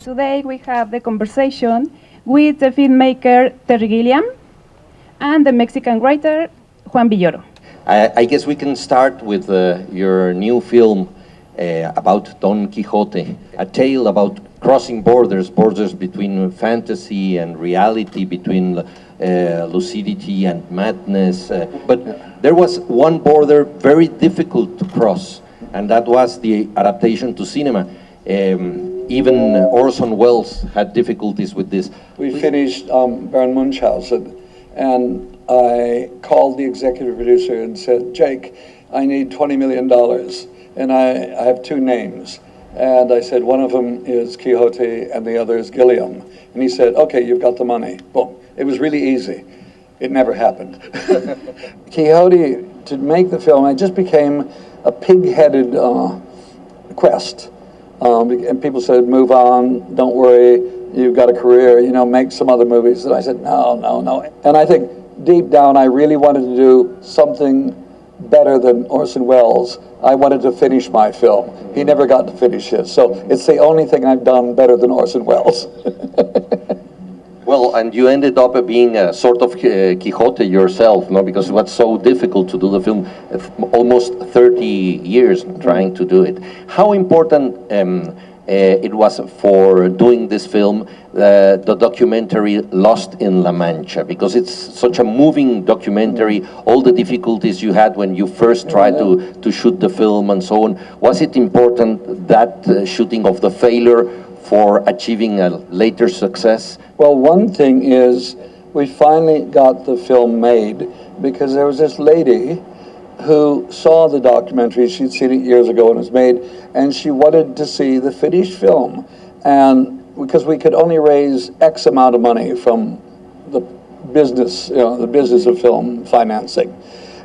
Today we have the conversation with the filmmaker Terry Gilliam and the Mexican writer Juan Villoro. I guess we can start with your new film about Don Quixote, a tale about crossing borders between fantasy and reality, between lucidity and madness. But there was one border very difficult to cross, and that was the adaptation to cinema. Even Orson Welles had difficulties with this. We finished Baron Munchausen, and I called the executive producer and said, Jake, I need $20 million, and I have two names. And I said, one of them is Quixote and the other is Gilliam. And he said, okay, you've got the money. Boom. It was really easy. It never happened. Quixote, to make the film, I just became a pig-headed quest. And people said, move on, don't worry, you've got a career, make some other movies. And I said, no. And I think deep down, I really wanted to do something better than Orson Welles. I wanted to finish my film. He never got to finish his. So it's the only thing I've done better than Orson Welles. Well, and you ended up being a sort of Quixote yourself, no? Because it was so difficult to do the film, almost 30 years trying to do it. How important it was for doing this film, the documentary Lost in La Mancha, because it's such a moving documentary, all the difficulties you had when you first tried to shoot the film and so on. Was it important, that shooting of the failure, for achieving a later success? Well, one thing is we finally got the film made because there was this lady who saw the documentary. She'd seen it years ago when it was made, and she wanted to see the finished film. And because we could only raise X amount of money from the business, the business of film financing.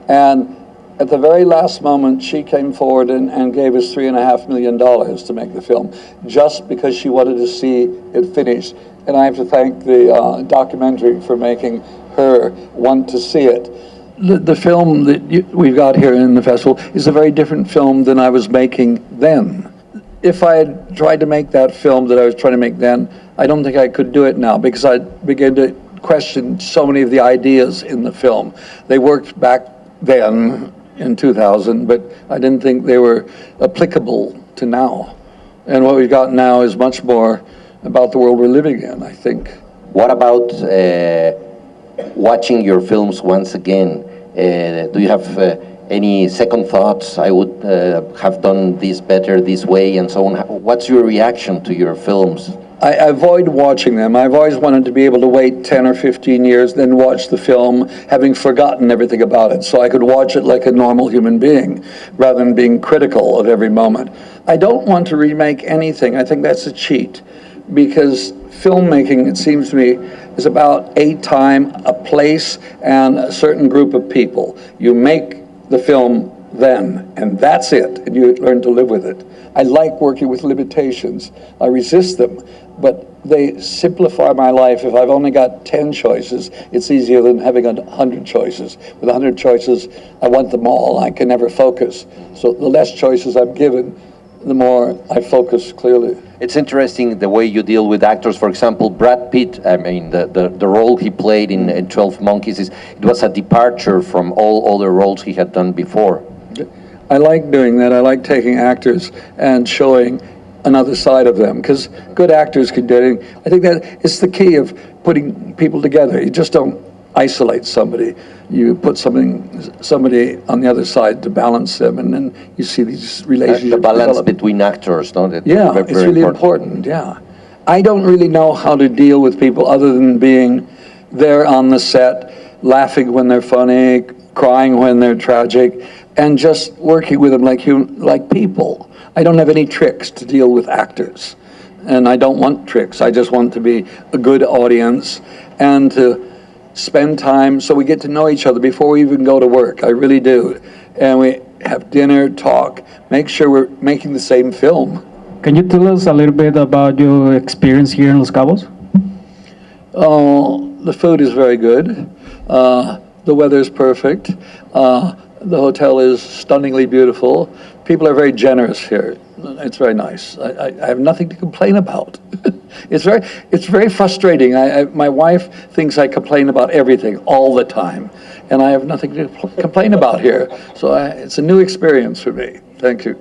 And at the very last moment, she came forward and gave us $3.5 million to make the film, just because she wanted to see it finished. And I have to thank the documentary for making her want to see it. The film that we've got here in the festival is a very different film than I was making then. If I had tried to make that film that I was trying to make then, I don't think I could do it now, because I began to question so many of the ideas in the film. They worked back then, in 2000, but I didn't think they were applicable to now. And what we've got now is much more about the world we're living in, I think. What about watching your films once again? Do you have any second thoughts? I would have done this better this way and so on. What's your reaction to your films? I avoid watching them. I've always wanted to be able to wait 10 or 15 years, then watch the film, having forgotten everything about it, so I could watch it like a normal human being, rather than being critical of every moment. I don't want to remake anything. I think that's a cheat, because filmmaking, it seems to me, is about a time, a place, and a certain group of people. You make the film then, and that's it, and you learn to live with it. I like working with limitations. I resist them, but they simplify my life. If I've only got 10 choices, it's easier than having 100 choices. With 100 choices, I want them all. I can never focus. So the less choices I'm given, the more I focus clearly. It's interesting the way you deal with actors. For example, Brad Pitt, I mean, the role he played in 12 Monkeys, it was a departure from all other roles he had done before. I like doing that. I like taking actors and showing another side of them, because good actors can do it. I think that it's the key of putting people together. You just don't isolate somebody. You put somebody on the other side to balance them, and then you see these relationships the balance develop. Between actors, no? Yeah, it's really important, yeah. I don't really know how to deal with people other than being there on the set, laughing when they're funny, crying when they're tragic, and just working with them like people. I don't have any tricks to deal with actors, and I don't want tricks. I just want to be a good audience and to spend time so we get to know each other before we even go to work. I really do. And we have dinner, talk, make sure we're making the same film. Can you tell us a little bit about your experience here in Los Cabos? Oh, the food is very good. The weather is perfect. The hotel is stunningly beautiful. People are very generous here. It's very nice. I have nothing to complain about. It's very frustrating. My wife thinks I complain about everything all the time, and I have nothing to complain about here. So it's a new experience for me. Thank you.